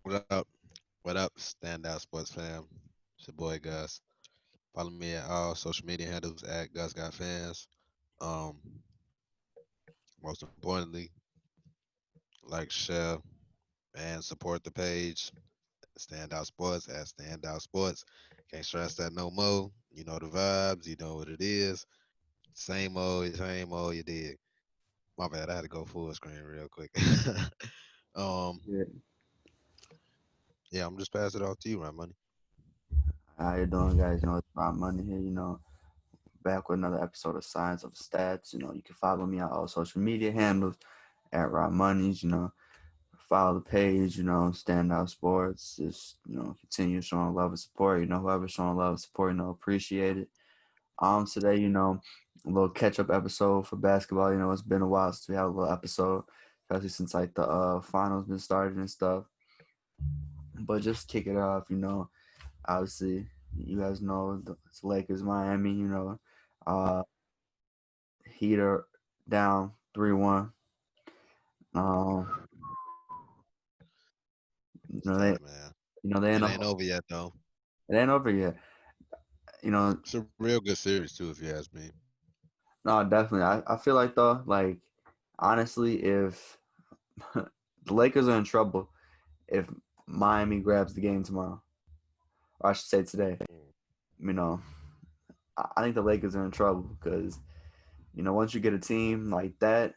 What up? What up, Standout Sports fam? It's your boy Gus. Follow me at all social media handles at Gus Got Fans. Um, Most importantly, like, share, and support the page. Standout Sports at Standout Sports. Can't stress that no more. You know the vibes. You know what it is. Same old. You did. My bad. I had to go full screen real quick. um, Yeah. yeah, I'm just pass it off to you, right, money. How you doing, guys? It's Rob Money here. Back with another episode of Science of Stats. You can follow me on all social media handles at Rob Monies. Follow the page. Standout Sports. Just continue showing love and support. Whoever's showing love and support, appreciate it. Today, a little catch up episode for basketball. It's been a while since we had a little episode, especially since like the finals been started and stuff. But just kick it off. Obviously, you guys know it's Lakers, Miami. Uh, Heater down 3-1. Um, you It's know they, tough, man. they in It a, ain't over yet though. it ain't over yet. You know, It's a real good series too, if you ask me. no, definitely. I feel like though, like honestly, if the Lakers are in trouble, if Miami grabs the game tomorrow, or I should say today, Mm. you know, I think the Lakers are in trouble because once you get a team like that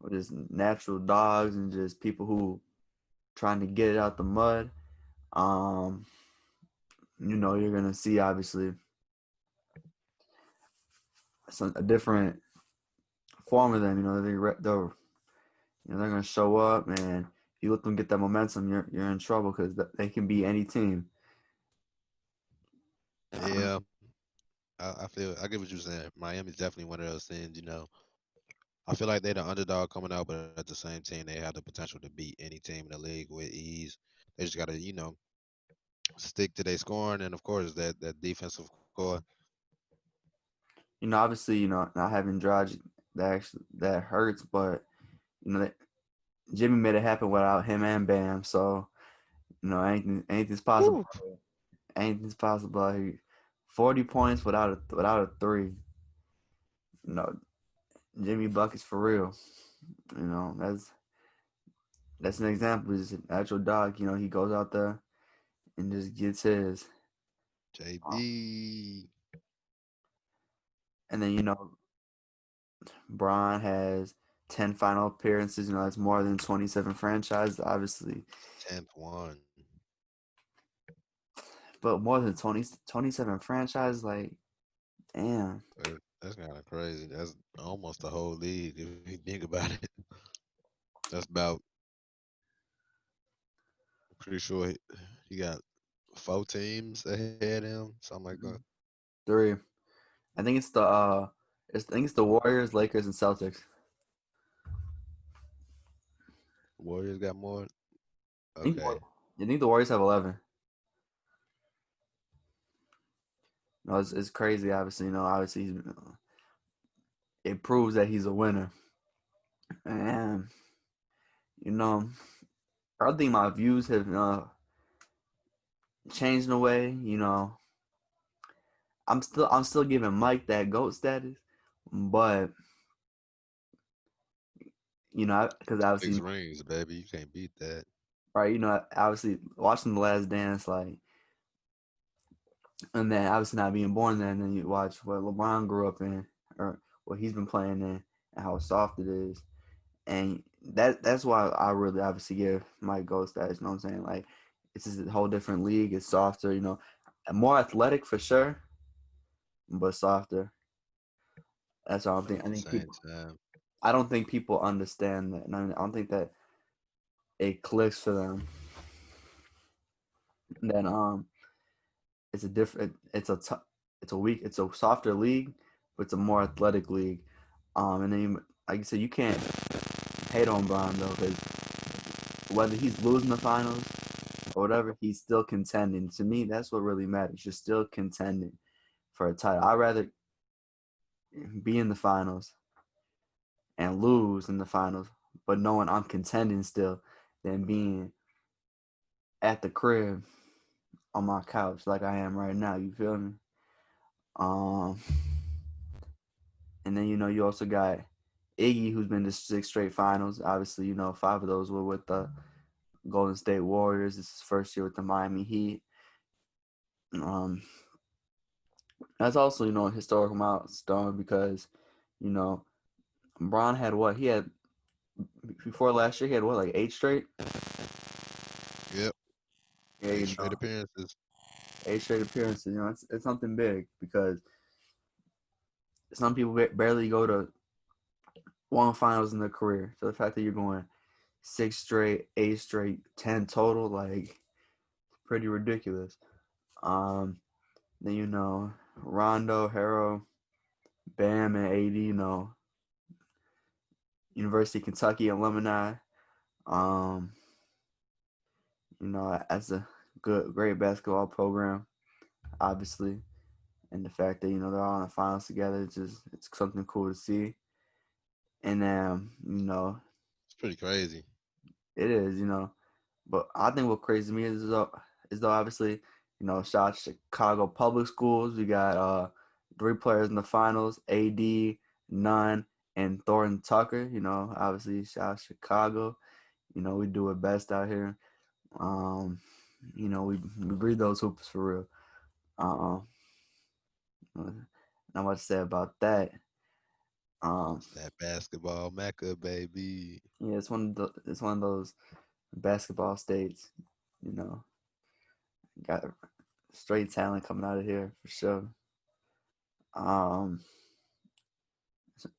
with just natural dogs and just people who trying to get it out the mud. Um, you're gonna see obviously a different form of them. They're gonna show up, and if you let them get that momentum, you're in trouble because they can be any team. Yeah, I feel I get what you're saying. Miami's definitely one of those teams. I feel like they're the underdog coming out, but at the same team, they have the potential to beat any team in the league with ease. They just gotta, stick to their scoring, and of course that defensive core. Obviously, not having Dragic that hurts, but that Jimmy made it happen without him and Bam. So anything's possible. Woo. Anything's possible here. 40 points without a three. You know, Jimmy buckets for real. That's an example. Is an actual dog. He goes out there and just gets his. Um, JB. and then Braun has 10 final appearances. That's more than 27 franchises, obviously, 10th one. but more than 27 franchises. Like, damn. That's kind of crazy. That's almost the whole league if you think about it. That's about pretty sure he got 4 teams ahead of him, something like that. Three. I think I think it's the Warriors, Lakers, and Celtics. Warriors got more. I think Okay. I think the Warriors have 11. No, it's crazy. Obviously, it proves that he's a winner. And you know, I think my views have changed in a way. I'm still giving Mike that GOAT status, but because Six obviously, rings, baby. You can't beat that. right, obviously watching The Last Dance, like, and then obviously not being born then, and then you watch what LeBron grew up in, or what he's been playing in, and how soft it is, and that's why I really obviously give Mike GOAT status. You know what I'm saying? Like, it's just a whole different league. It's softer, more athletic for sure, but softer. That's all I'm But thinking. at the same time, I don't think people understand that. And I don't think that it clicks for them. Then it's a different. It's a softer league, but it's a more athletic league. And then like you said, you can't hate on Bron though, because whether he's losing the finals or whatever, he's still contending. To me, that's what really matters. You're still contending for a title. I'd rather be in the finals and lose in the finals, but knowing I'm contending still, than being at the crib on my couch like I am right now. You feel me? Um, and then you also got Iggy, who's been to 6 straight finals. Obviously, 5 of those were with the Golden State Warriors. This is his first year with the Miami Heat. Um, that's also a historical milestone because you know Bron had what he had before last year. He had what, like 8 straight. Yep, Yeah, 8 straight appearances. 8 straight appearances. It's something big because some people barely go to one finals in their career. So the fact that you're going 6 straight, 8 straight, 10 total, like pretty ridiculous. Um, then Rondo, Harrow, Bam, and AD. University of Kentucky alumni. Um, as a great basketball program, obviously, and the fact that they're all in the finals together, it's something cool to see. And It's pretty crazy. it is. But I think what crazy me is though obviously, shout out to Chicago public schools. We got 3 players in the finals: AD, Nunn, and Thornton Tucker. Obviously shout out Chicago. We do it best out here. Um, we breathe those hoops for real. Um, not much to say about that. Um, It's that basketball mecca, baby. yeah, it's one of those basketball states. You know, got straight talent coming out of here for sure. Um,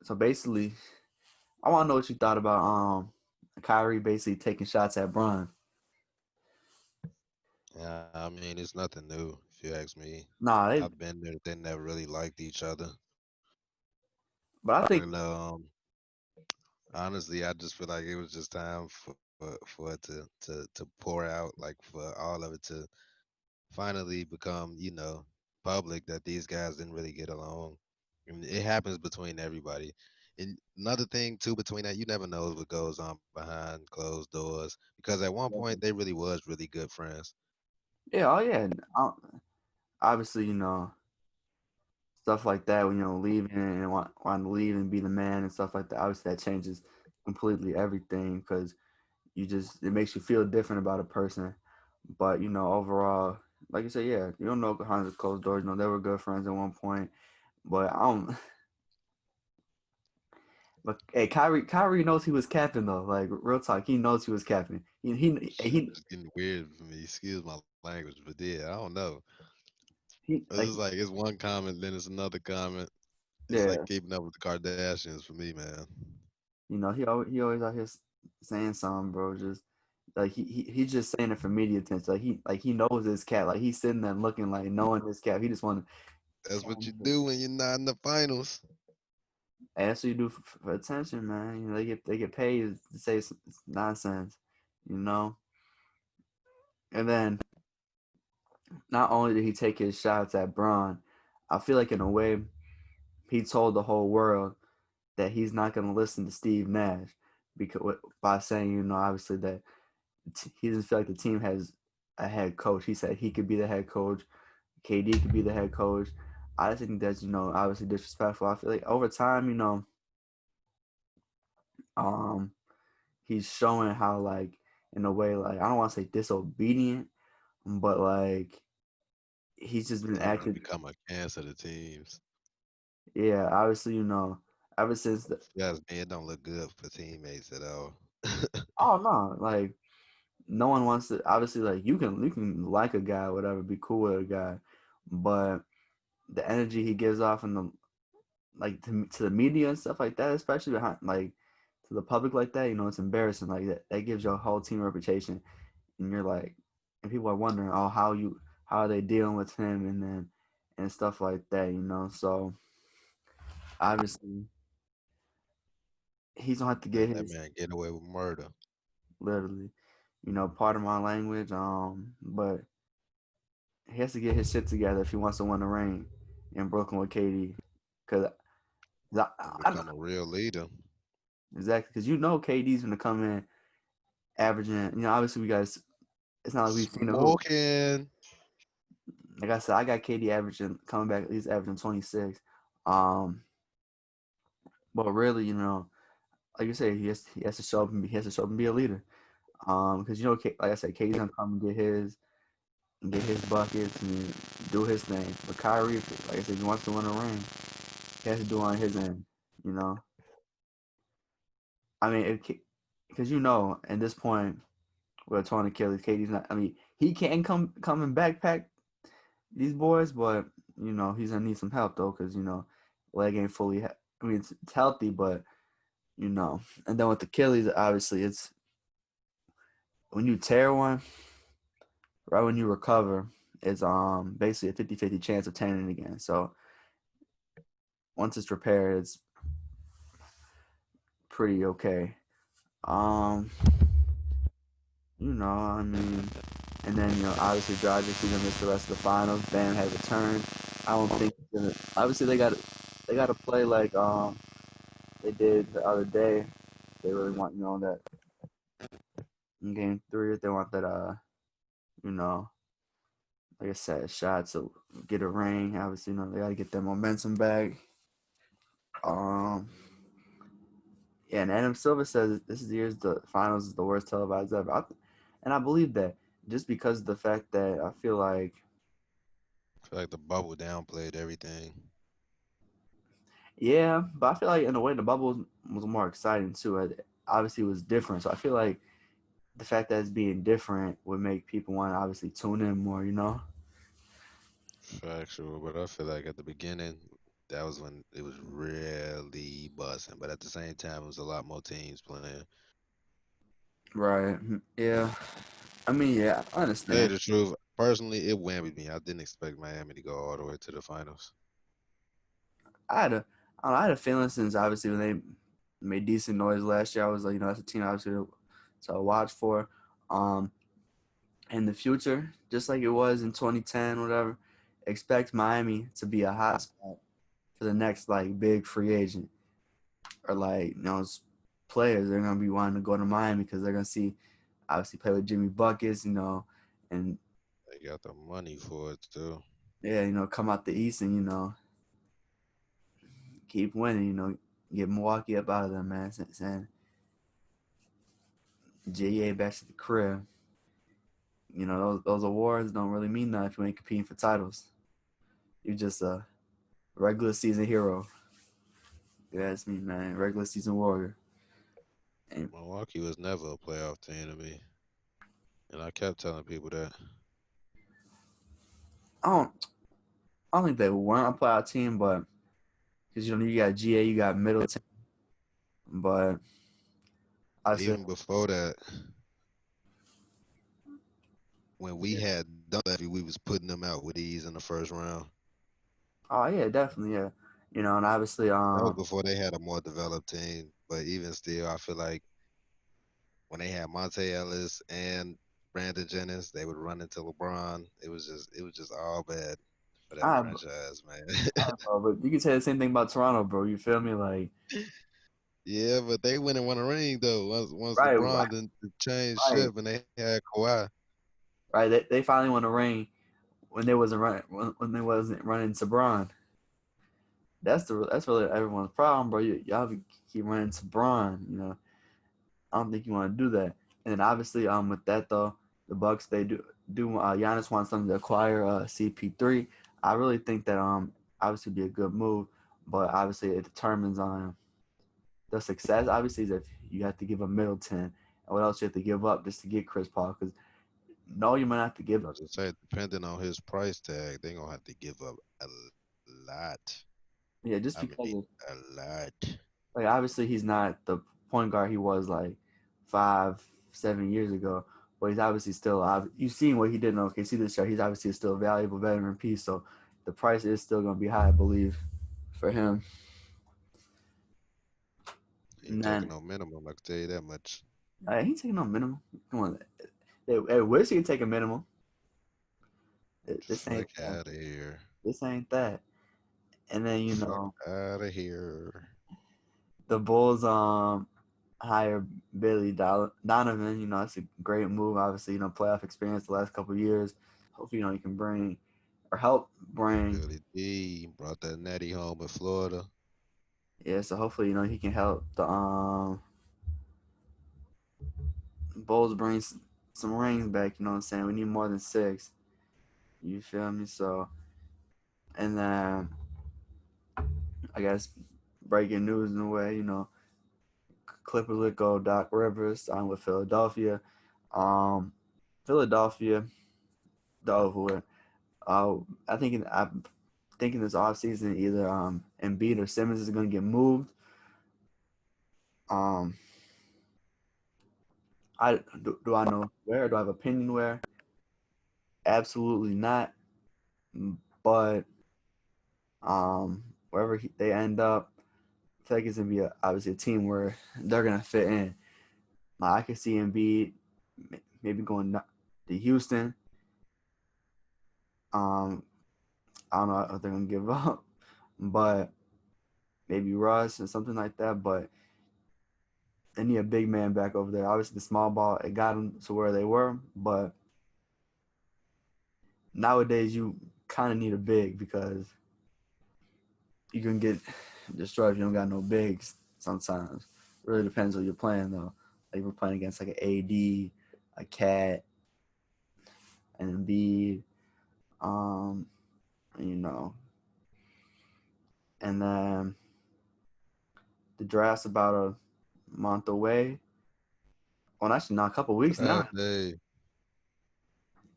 so basically, I want to know what you thought about Kyrie basically taking shots at Bron. Yeah, I mean, it's nothing new if you ask me. Nah, I've been there. They never really liked each other, but I think and honestly, I just feel like it was just time for it to pour out, like for all of it to finally become, public that these guys didn't really get along. And it happens between everybody. And another thing too between that, you never know what goes on behind closed doors. Because at one point they really was really good friends. yeah, oh yeah, obviously stuff like that when leaving and want to leave and be the man and stuff like that. Obviously that changes completely everything because it makes you feel different about a person. But overall, like you said, yeah, you don't know behind the closed doors. They were good friends at one point, but I don't. But hey, Kyrie knows he was capping though. Like real talk, he knows he was capping. Shit was getting weird for me. Excuse my language, but yeah, I don't know. he It's just like like it's one comment, then it's another comment. It's like yeah. keeping up with the Kardashians for me, man. He always out here saying something, bro. Just like he's just saying it for media attention. Like he knows his cap. Like he's sitting there looking like knowing his cap. He just want That's what you to. do when you're not in the finals. That's what you do for attention, man. They get paid to say nonsense, you know. And then not only did he take his shots at Braun, I feel like in a way he told the whole world that he's not going to listen to Steve Nash because by saying obviously that he doesn't feel like the team has a head coach. He said he could be the head coach. KD could be the head coach. I just think that's obviously disrespectful. I feel like over time, um, he's showing how like in a way like I don't want to say disobedient, but like he's just been Like he acting. become a cancer to teams. Yeah, obviously ever since the If you ask me, it don't look good for teammates at all. oh no like no one wants to obviously like you can like a guy or whatever be cool with a guy, but the energy he gives off and the like to the media and stuff like that, especially behind like to the public like that, it's embarrassing. Like that gives your whole team reputation, and you're like, and people are wondering, oh, how are they dealing with him, and then and stuff like that. So obviously he's gonna have to get Let that his man get away with murder. literally, part of my language, but he has to get his shit together if he wants to win the ring in Brooklyn with KD, because I, And I, become a real leader. exactly because KD's gonna come in averaging. Obviously we got it's not like we've seen a hoop. Smoking. Like I said, I got KD averaging coming back at least averaging 26. Um, but really, like you say, he has to show up and be a leader. Because like I said, KD's gonna come and get his buckets and do his thing. But Kyrie, like I said, if he wants to win a ring, he has to do it on his end. You know, I mean, because at this point with a torn Achilles, KD's not. I mean, he can come and backpack these boys, but he's gonna need some help though, because leg ain't fully. I mean, it's healthy, but and then with Achilles, obviously, it's when you tear one, right when you recover, it's basically a 50-50 chance of tearing it again. So once it's repaired, it's pretty okay. Um, I mean, and then obviously Dragic is gonna miss the rest of the finals. Bam has returned. I don't think obviously they got to play like they did the other day. They really want that in game three. If they want that you know like I said, shot to get a ring. Obviously, they got to get their momentum back. Um, yeah, and Adam Silver says this year's the finals is the worst televised ever, and I believe that just because of the fact that I feel like, I feel like the bubble downplayed everything. yeah, but I feel like in a way the bubble was more exciting too. Obviously, it was different, so I feel like the fact that it's being different would make people want to obviously tune in more. Factual, but I feel like at the beginning, that was when it was really buzzing. But at the same time, it was a lot more teams playing. Right? Yeah. I mean, yeah, I Tell you understand. the truth, personally, it whammied me. I didn't expect Miami to go all the way to the finals. I had a, I, don't know, I had a feeling since obviously when they made decent noise last year, I was like, that's a team obviously to watch for. Um, in the future, just like it was in 2010, whatever. Expect Miami to be a hot spot for the next like big free agent or like players. They're gonna be wanting to go to Miami because they're gonna see obviously play with Jimmy buckets, and They got the money for it too. yeah, come out the East and keep winning. Get Milwaukee up out of there, man. And GA back to the crib. Those awards don't really mean nothing if you ain't competing for titles. You're just a regular season hero. You ask me, man. Regular season warrior. And Milwaukee was never a playoff team to me, and I kept telling people that. I don't, I don't think they weren't a playoff team, but because you got GA, you got Middleton, but I said, Even before that, when we had Dunleavy, we was putting them out with ease in the first round. oh yeah, definitely, yeah. And obviously, That was before they had a more developed team. But even still, I feel like when they had Monte Ellis and Brandon Jennings, they would run into LeBron. It was just all bad for that I, franchise, man. bro, but you can say the same thing about Toronto, bro. You feel me? Like, Yeah, but they went and won a ring though. Once right, LeBron didn't change right, ship and they had Kawhi. right. They finally won a ring when they wasn't running when they wasn't running to Braun. That's really everyone's problem, bro. Y'all keep running to Braun. I don't think you want to do that. And then obviously, with that though, the Bucks they do Giannis wants them to acquire CP3. I really think that obviously be a good move, but obviously it determines on the success. Obviously, is if you have to give a Middleton, and what else you have to give up just to get Chris Paul. Because no, you might have to give. I just say, depending on his price tag, they gonna have to give up a lot. Yeah, just I because mean, of, a lot. like obviously he's not the point guard he was like 5, 7 years ago. But he's obviously still. You've seen what he did in OKC this year. He's obviously still a valuable veteran piece. So the price is still going to be high, I believe, for him. He ain't And taking then no minimum. I can tell you that much. he's taking no minimum. Come on, they wish he could take a minimum. This ain't Fuck out of here. this ain't that. And then Fuck out of here. the Bulls. hire Donovan. You know, it's a great move. Obviously, you know, playoff experience the last couple of years. Hopefully, you know, you can bring or help bring. Billy D brought that natty home in Florida. Yeah, so hopefully, you know, he can help the Bulls bring some rings back. You know what I'm saying? We need more than six. You feel me? So, and then I guess breaking news in a way. You know, Clippers let go Doc Rivers signed with Philadelphia. Um, Philadelphia, the over with. I'm thinking this offseason either Embiid or Simmons is going to get moved. Um, do I know where? Do I have opinion where? Absolutely not. But wherever they end up, I feel like it's gonna be obviously a team where they're gonna fit in. Like, I could see Embiid maybe going to Houston. Um, I don't know if they're gonna give up, but maybe Russ or something like that. But they need a big man back over there. Obviously, the small ball it got them to where they were, but nowadays you kind of need a big because you can get destroyed if you don't got no bigs. Sometimes it really depends who you're playing though. Like we're playing against like an AD, a Cat, an Embiid, um, you know, and then the draft's about a month away. Well, actually, not a couple weeks now. Draft day,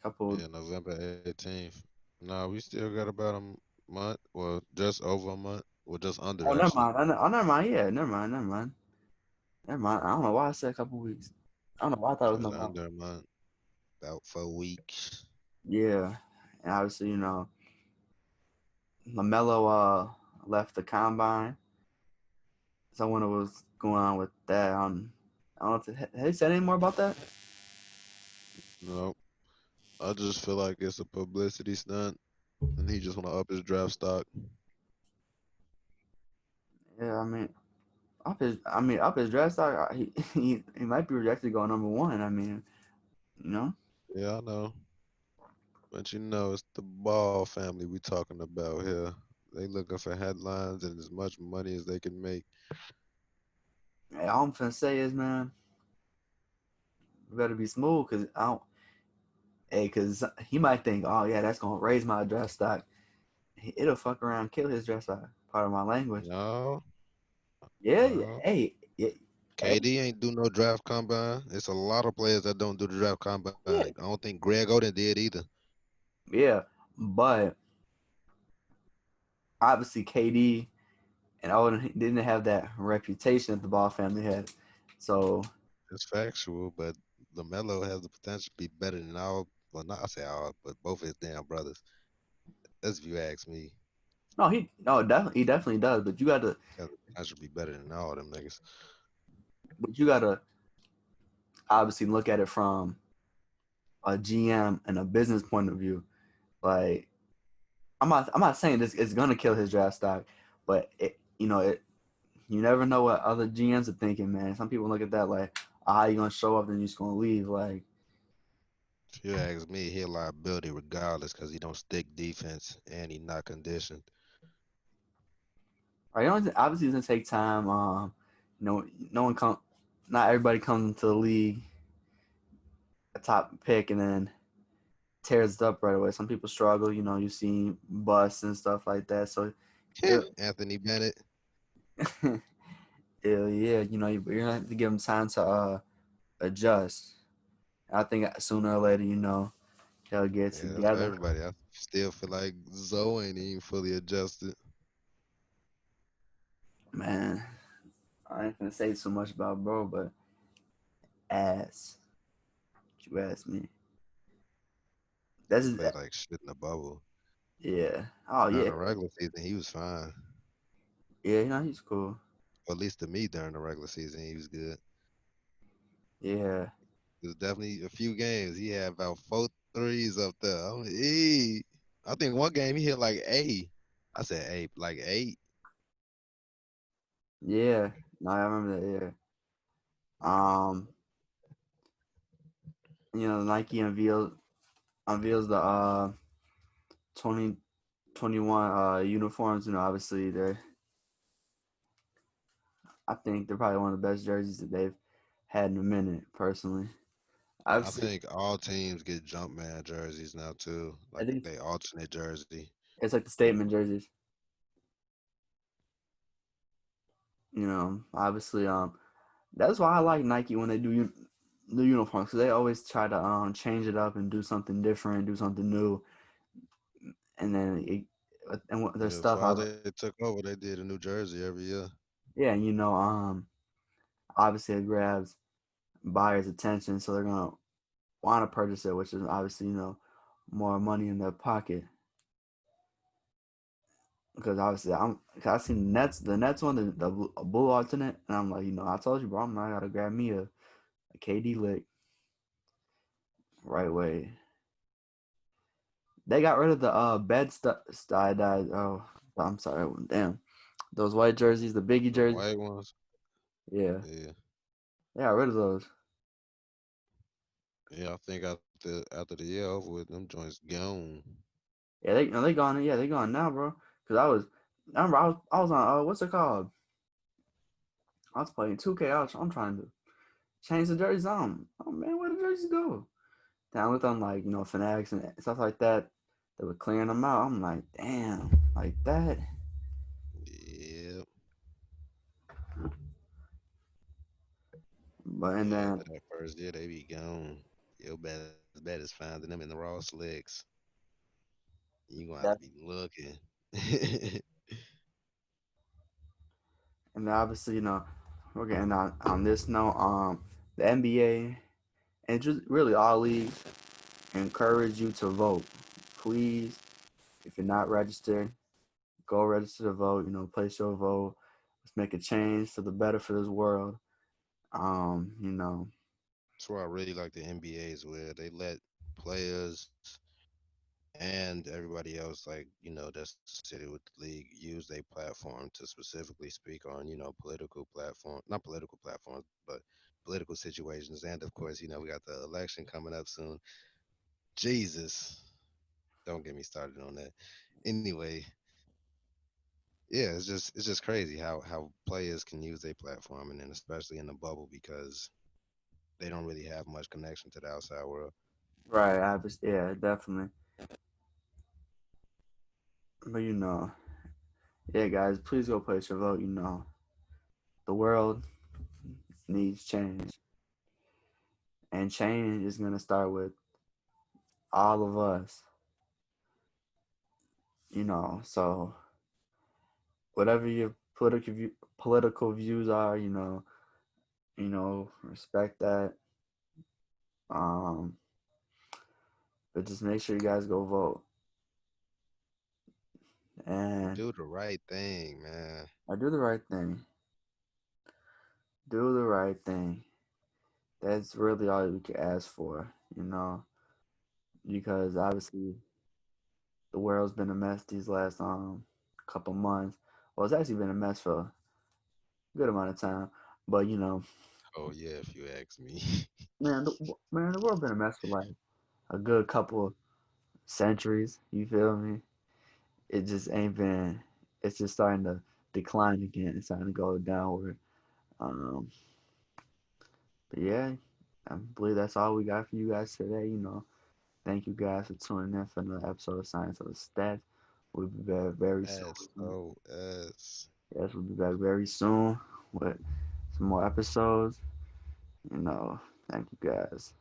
Couple. yeah, November 18th. Nah, we still got about a month, well, just over a month, well, just Oh, under never actually, mind. Never mind. Yeah, never mind. Never mind. Never mind. I don't know why I said a couple weeks. I don't know why I thought it was just November. under a month, about 4 weeks. Yeah, and obviously, you know, Lamelo left the combine. So I wonder what's going on with that. I don't know. Have they said any more about that? No, I just feel like it's a publicity stunt, and he just want to up his draft stock. Yeah, I mean, up his draft stock. He might be rejected to go number one. I mean, you know. Yeah, I know, but it's the Ball family we talking about here. They looking for headlines and as much money as they can make. Hey, all I'm finna say is, man, we better be smooth, cause I don't. Hey, cause he might think, oh yeah, that's gonna raise my draft stock. It'll fuck around, and kill his draft stock. Part of my language. No, Yeah, yeah. no. Hey, yeah, hey, KD ain't do no draft combine. It's a lot of players that don't do the draft combine. I yeah, don't think Greg Oden did either. yeah. But obviously, KD and Oden didn't have that reputation that the Ball family had. So, It's factual, but LaMelo has the potential to be better than all. Well, not I say all, but both of his damn brothers. That's if you ask me. no, he definitely does. He has the potential to be better than all them niggas. But you gotta obviously look at it from a GM and a business point of view. Like, I'm not saying this is gonna kill his draft stock, but you never know what other GMs are thinking, man. Some people look at that like, how you gonna show up and you're just gonna leave? Like, If you ask me, he a liability regardless because he don't stick defense and he not conditioned. right? Obviously it's gonna take time. No one come, not everybody comes into the league a top pick and then tears it up right away. Some people struggle. You know, you see busts and stuff like that. So, it, Anthony Bennett. yeah, you know, you're gonna have to give them time to adjust. I think sooner or later, you know, they'll get Yeah, that's for together. everybody. I still feel like Zoe ain't even fully adjusted. Man, I ain't gonna say too much about bro, but ass. What you ask me. That's He played like shit in the bubble. yeah. Oh During yeah, the regular season, he was fine. yeah. You know he's cool. Or at least to me, during the regular season, he was good. Yeah, There's definitely a few games he had about four threes up there. I'm like, "Ee." I think one game he hit like eight. I said eight, like eight. yeah. No, I remember that. Yeah, Um, Nike unveils the 2021 uniforms. Obviously I think they're probably one of the best jerseys that they've had in a minute. Personally, I obviously, think all teams get Jumpman jerseys now too, I like think they alternate jersey. it's like the statement jerseys. Obviously, that's why I like Nike when they do the uniforms because they always try to change it up and do something different, do something new, and then their Yeah, stuff. before they took over, they did a new jersey every year. Yeah, obviously it grabs buyers' attention, so they're gonna want to purchase it, which is obviously more money in their pocket. Because obviously cause I seen the Nets one, the blue alternate, and I'm like, I told you, bro, I gotta grab me a KD lick right way. They got rid of the bed stuff. Oh, I'm sorry. Damn, those white jerseys, the Biggie The jerseys. white ones, Yeah, yeah, they got rid of those. yeah. I think after the year over with, them joints gone. Yeah, they gone. Yeah, they gone now, bro. Cause I remember I was on what's it called? I was playing 2K. I'm trying to change the jerseys on. Oh man, where the jerseys go? Then I looked on like Fanatics and stuff like that. They were clearing them out. I'm like, damn, like that. Yeah, But and yeah. then After that first year, they be gone. Your best bet is finding them in the raw slicks. You gonna have to be that looking. and then obviously we're getting on this note. The NBA and just really all leagues encourage you to vote. Please, if you're not registered, go register to vote. Place your vote. Let's make a change for the better for this world. You know, That's why I really like the NBA's where they let players and everybody else, like that's associated with the league, use their platform to specifically speak on political platform, not political platforms, but political situations. And of course, we got the election coming up soon. Jesus, don't get me started on that. Anyway, yeah, it's just crazy how players can use their platform, and then especially in the bubble because they don't really have much connection to the outside world. right? Obviously, yeah, definitely. But yeah, guys, please go place your vote. The world needs change, and change is gonna start with all of us. So whatever your political views are, respect that. Um, but just make sure you guys go vote. And Do the right thing, man. I do the right thing. Do the right thing. That's really all we can ask for, because obviously the world's been a mess these last couple months. Well, it's actually been a mess for a good amount of time. But Oh yeah, if you ask me. man, the world been a mess for like a good couple centuries. You feel me? It just ain't been. It's just starting to decline again. It's starting to go downward. Um, but yeah, I believe that's all we got for you guys today. Thank you guys for tuning in for another episode of Science of the Stats. We'll be back very soon. S.O.S. Yes, we'll be back very soon with some more episodes. Thank you guys.